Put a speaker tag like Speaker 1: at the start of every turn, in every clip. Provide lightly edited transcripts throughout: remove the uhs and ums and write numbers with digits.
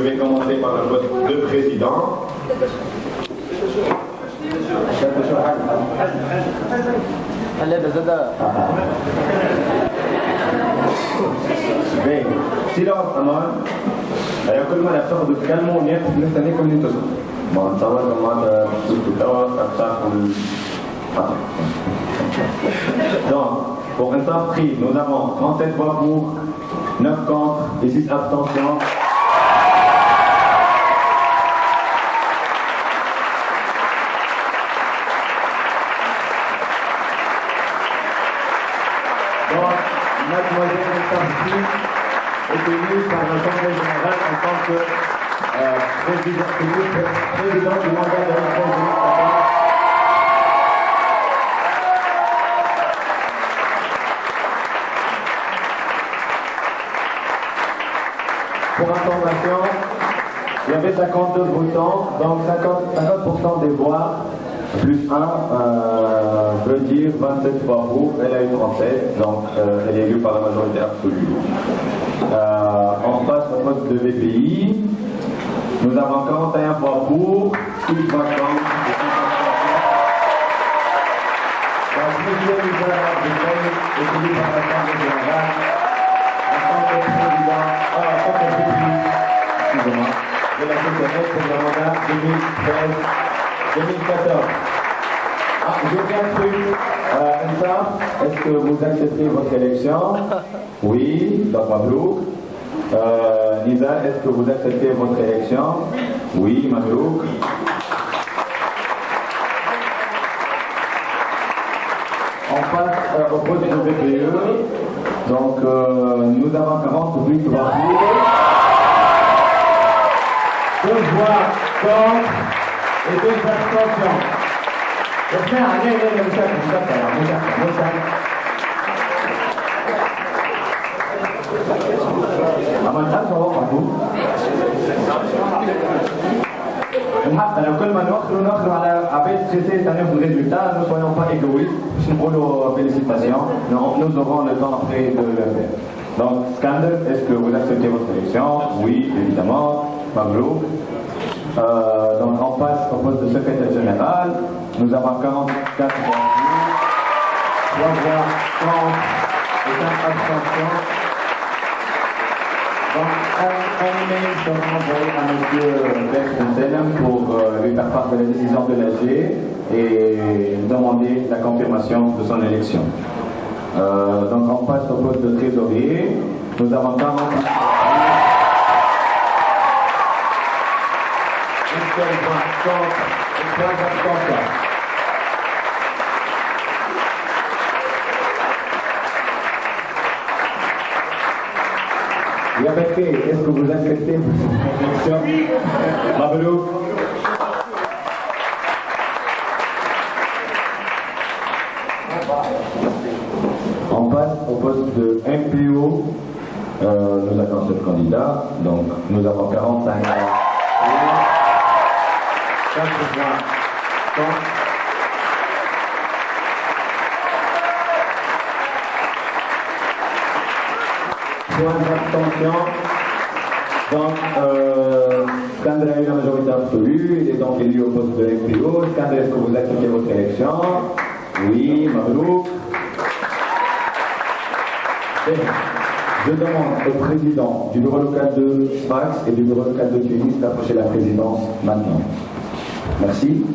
Speaker 1: vais commencer par le poste de président. Bem, silence aman. كل ما نفتقد تتكلموا وناخد نستنيكم ان انتوا ما نتصور كمان الدواء افتح Donc, pour un temps pris, nous avons 37 voix pour, 9 contre et 6 abstentions. Donc, mademoiselle Sarkozy est élue par l'Assemblée générale en tant que président du mandat de l'Assemblée. Pour information, il y avait 52 votants, donc 50% des voix, plus 1 veut dire 27 voix pour, elle a eu 37, donc elle est élue par la majorité absolue. On passe au poste de BPI. Nous avons 41 voix pour, 6 voix contre. La première misère de Paul est élue par l'Assemblée générale en tant que président, de la CCNS pour le mandat 2013-2014. Ah, j'ai bien cru. Ensa, est-ce que vous acceptez votre élection? Oui, donc Mabrouk. Nisa, est-ce que vous acceptez votre élection? Oui, Mabrouk. On passe au vote de BPE. Donc, nous avons 48 voix pour, 2 voix contre et 2 abstentions. كل ما نأخر على عباد تريسي تنفذ résultat, ne soyons pas égoïstes, félicitations, nous aurons le temps après de le faire. Donc, Skander, est-ce que vous acceptez votre élection? Oui, évidemment. Mabrouk. Donc, on passe au poste de secrétaire général. Nous avons 44 voix, 3 voix contre et 5 abstentions. Donc, un email sera envoyé à M. Bertrand pour lui faire part de la décision de l'AG et demander la confirmation de son élection. Donc, on passe au poste de trésorier. Nous avons 40 une seule voix contre et 3 abstentions. Yabeke, est-ce que vous acceptez cette élection? Mabrouk. On passe au poste de MPO. Nous avons 7 candidats, donc nous avons 45 voix. 4 voix contre. Point d'abstention. Donc, Skander a eu la majorité absolue, il est donc élu au poste de MPO. Skander, est-ce que vous acceptez votre élection? Oui, Mabrouk. Je demande au président du bureau local de Sfax et du bureau local de Tunis d'approcher la présidence maintenant. Merci.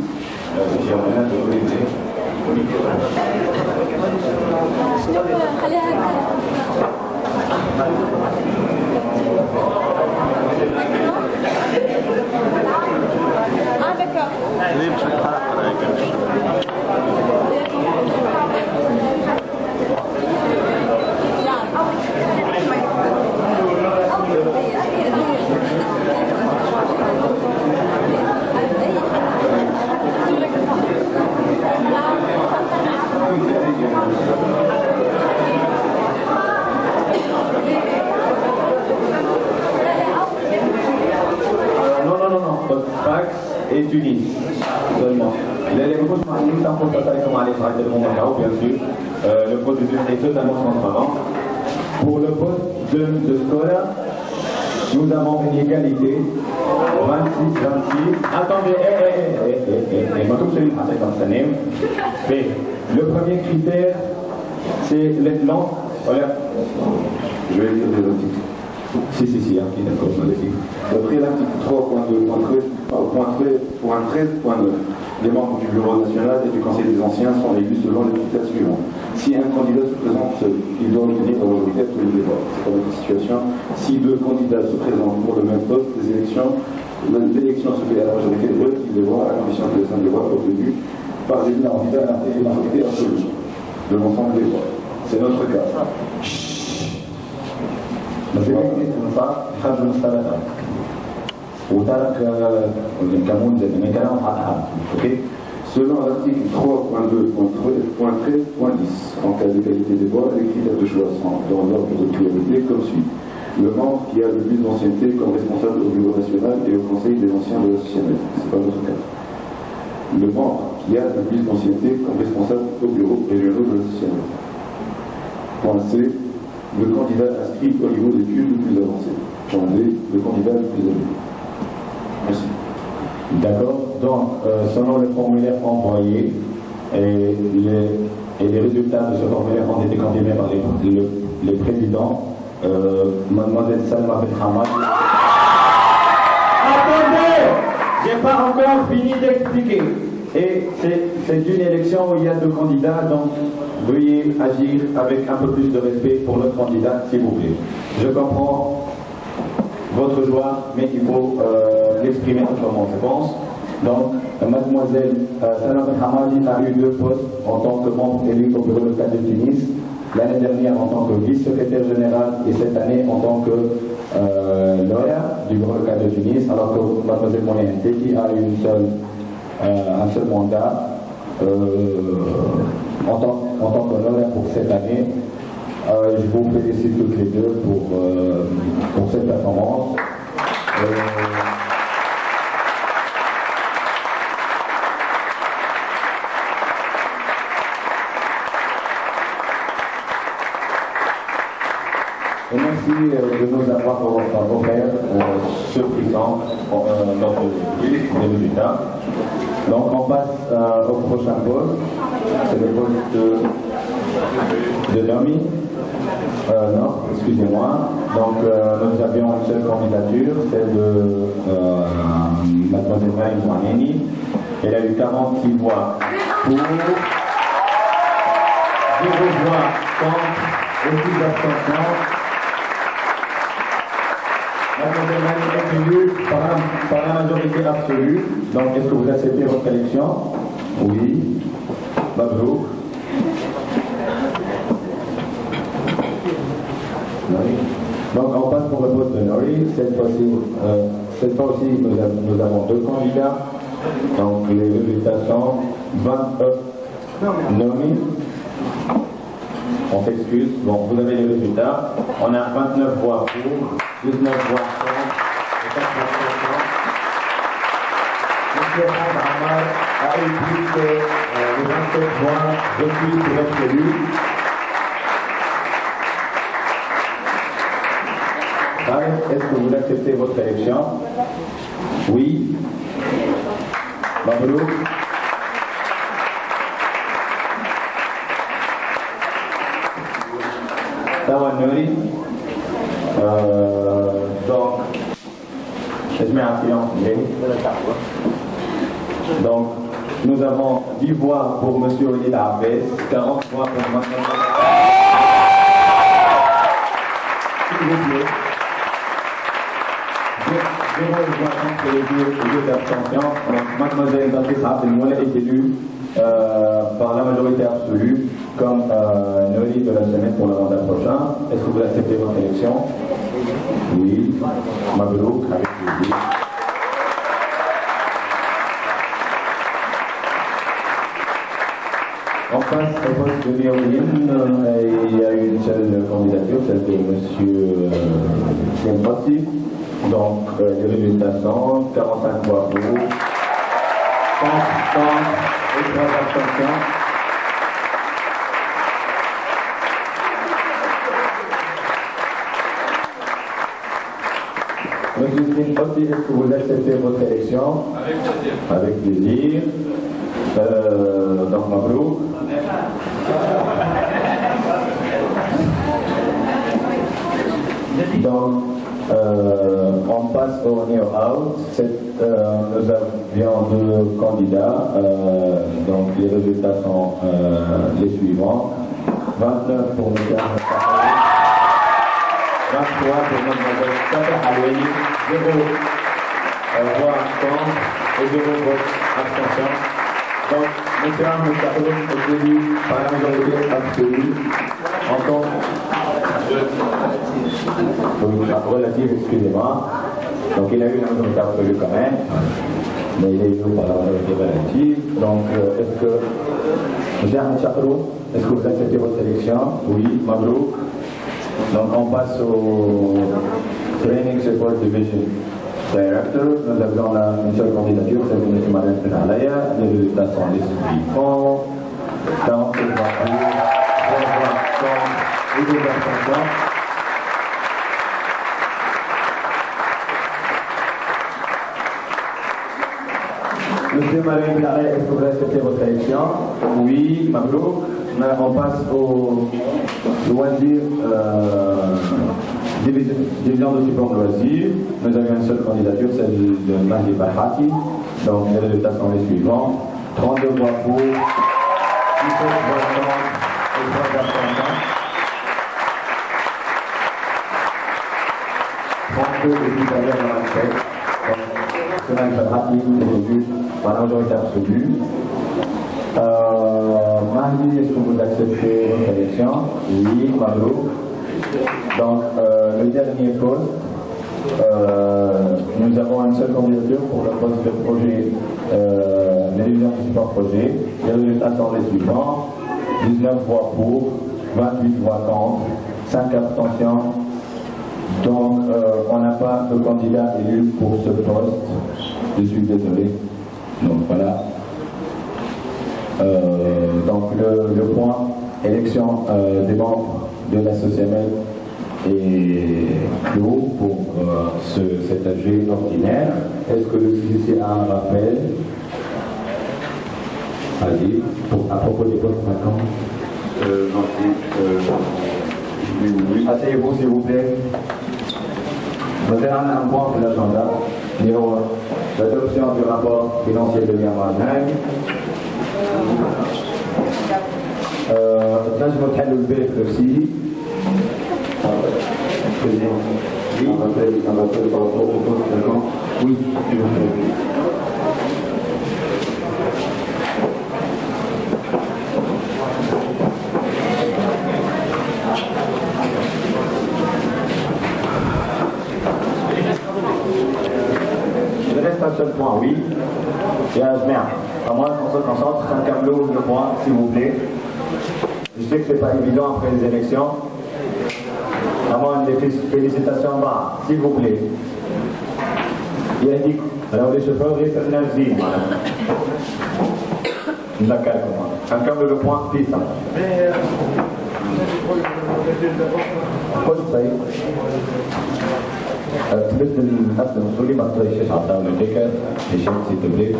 Speaker 1: Et Tunis seulement. Les groupes maritimes sont constatés comme à l'étranger de Macao, bien sûr. Le processus est totalement transparent. Pour le poste de Scola, Nous avons une égalité, 26-26. Attendez, le premier critère, c'est les langues. Voilà.
Speaker 2: Je vais lire les articles.
Speaker 1: Si, d'accord, je me dis.
Speaker 2: D'après l'article 3.2.13.9, les membres du Bureau national et du Conseil des anciens sont élus selon les critères suivants. Si un candidat se présente seul, il doit obtenir la majorité à tous les débats. C'est pas notre situation. Si deux candidats se présentent pour le même poste, l'élection se fait à la majorité relative des voix, à condition que les 5 des voix obtenues par les candidats et la majorité absolue de l'ensemble des voix. C'est notre cas. Selon l'article 3.2.13.10, en cas d'égalité des voix, les critères de choix sont dans l'ordre de priorité comme suit. Le membre qui a le plus d'ancienneté comme responsable au Bureau national et au Conseil des anciens de l'association. Ce n'est pas notre cas. Le membre qui a le plus d'ancienneté comme responsable au Bureau régional de l'association. Point C. Le candidat inscrit au niveau d'études le plus avancé. Point D. Le candidat le plus élevé. Merci.
Speaker 1: D'accord. Donc, selon le formulaire envoyé, et les résultats de ce formulaire ont été confirmés par les présidents, Mademoiselle Salma Benhamad. Attendez! J'ai pas encore fini d'expliquer. Et c'est une élection où il y a deux candidats, donc veuillez agir avec un peu plus de respect pour notre candidat, s'il vous plaît. Je comprends votre joie, mais il faut l'exprimer autrement, je pense. Donc, Mademoiselle Salma Benhamadi a eu deux postes en tant que membre élu au bureau local de Tunis, l'année dernière en tant que vice-secrétaire général et cette année en tant que lauréat du bureau local de Tunis, alors que Mademoiselle Moyen qui a eu un seul mandat en tant que lauréat pour cette année. Je vous félicite toutes les deux pour cette performance. Et merci de nous avoir offert ce présent dans les résultats. Donc on passe au prochain poste, c'est le poste de Nomi. Non, excusez-moi. Donc nous avions une seule candidature, celle de Mademoiselle Maïm Zouaneni. Elle a eu 46 voix pour, 0 voix contre et 6 abstentions. Mademoiselle Maïm est élue par la majorité absolue. Donc est-ce que vous acceptez votre élection? Oui. Mabrouk. Donc on passe pour le vote de Nori. Cette fois aussi, nous avons deux candidats. Donc les résultats sont 29 Nomi. On s'excuse. Bon, vous avez les résultats. On a 29 voix pour, 19 voix contre et 4 voix contre. M. Hamad a eu plus que les 27 voix requises pour être élu. Est-ce que vous acceptez votre élection? Oui. Mabrouk. Tawa Nouri. Donc, donc, nous avons 10 voix pour M. Olid Abès, 40 voix pour Mme. S'il vous plaît. 0 voix contre les deux abstentions. Mademoiselle Patrice Abdelmoula est élue par la majorité absolue comme Noël de la semaine pour le mandat prochain. Est-ce que vous acceptez votre élection? Oui. Mabrouk, avec plaisir. On passe au poste de Méoline. Il y a une seule candidature, celle de M. Siemprati. Donc, les résultats sont 45 voix pour, 30 et 3 abstentions. aussi, est-ce que vous acceptez votre élection? Avec plaisir. Donc, Mabrouk. Donc, on passe au Neo Out. Nous avions deux candidats. Donc, les résultats sont les suivants. 29 pour M. Ahmed Tahari, 23 pour Mme Fatah Aloui, 0 voix contre et 0 vote abstention. Donc, M. Ahmed Tahari est élu par la majorité absolue en tant relative, excusez-moi. Donc, il a eu la majorité absolue quand même, mais il est élu par la majorité relative. Donc, est-ce que M. Ahmed Tahari, est-ce que vous acceptez votre élection? Oui, Mabrouk. Donc on passe au Training Support Division Director. Nous avons une seule candidature, c'est M. Marine Penalaya. Les résultats sont les suivants. 40 voix pour, 3 voix contre et 2 abstentions. Monsieur Marine Penalaya, est-ce que vous acceptez votre élection? Oui, Mabrouk. On passe au loisir, division de support loisir. Nous avions une seule candidature, celle de Mahdi Bahati. Donc les résultats sont les suivants. 32 voix pour, 17 voix contre et 3 abstentions. 32 et supérieur à 27. Donc Mahdi Bahati est élu par la majorité absolue. Mahdi, est-ce que vous acceptez votre élection? Oui, Mabrouk. Donc, le dernier poste, nous avons une seule candidature pour le poste de projet, la division du support projet. Les résultats sont les suivants: 19 voix pour, 28 voix contre, 5 abstentions. Donc, on n'a pas de candidat élu pour ce poste. Je suis désolé. Donc, voilà. Donc le point élection des membres de la SOCML est clos pour cet AG ordinaire. Est-ce que le CCC a un rappel? Allez, à propos des postes vacants. Oui. Asseyez-vous s'il vous plaît. Nous avons un point pour l'agenda. Numéro 1, l'adoption du rapport financier de l'IAMANAG. تنجموا تحلوا البيت aussi. Un rappel par rapport au poste vacant. Oui, s'il vous plaît. Il reste un seul point, oui. Et à bien. À moins qu'on se concentre, un tableau de points, s'il vous plaît. Je sais que ce n'est pas évident après les élections. À moins des félicitations, s'il vous plaît. Il a dit, alors les chauffeurs restent énergie. D'accord, un tableau de points, piste. Quoi tu تبدل الناس المسؤولين ما تطيشش على الطاولة ديك هشام s'il te plaît.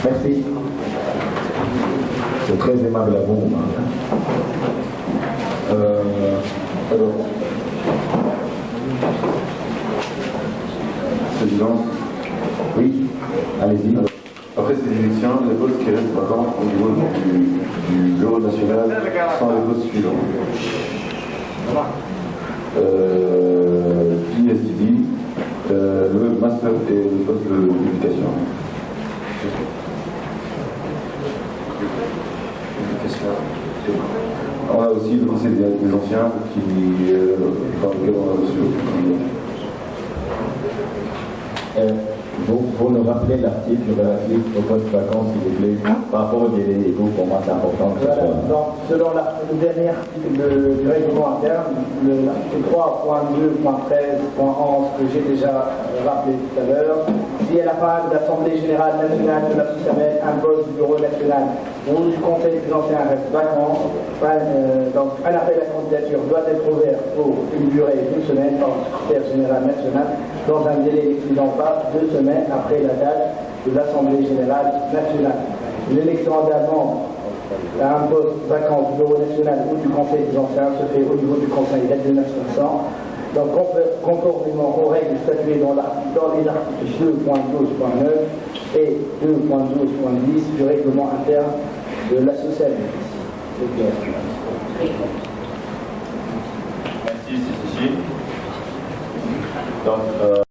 Speaker 1: Merci. C'est très aimable à vous. Alors,
Speaker 2: Président.
Speaker 1: oui, allez-y.
Speaker 2: Après ces élections, les postes qui restent vacants au niveau du bureau national sont les postes suivants. PSDD, le master et le poste de publication. On a aussi le conseil des anciens par lequel on a reçu
Speaker 1: Vous nous rappelez l'article relatif au poste vacant, s'il vous plaît, par rapport aux délais légaux, pour moi c'est important que ce soit.
Speaker 3: Donc, selon le dernier article du règlement interne, l'article 3.2.13.11 que j'ai déjà rappelé tout à l'heure, dit à la fin de l'Assemblée générale nationale de la SOCML impose du bureau national ou du Conseil des anciens reste vacant, donc un appel à candidature doit être ouvert pour une durée d'une semaine par le secrétaire général national dans un délai n'excédant pas 2 semaines après la date de l'Assemblée générale nationale. L'élection d'un membre à un poste vacant du bureau national ou du Conseil des anciens se fait au niveau du Conseil d'administration. Donc, conformément aux règles statuées dans les articles 2.12.9 et 2.12.10 du règlement interne de la société.
Speaker 1: Merci, c'est ici. Donc,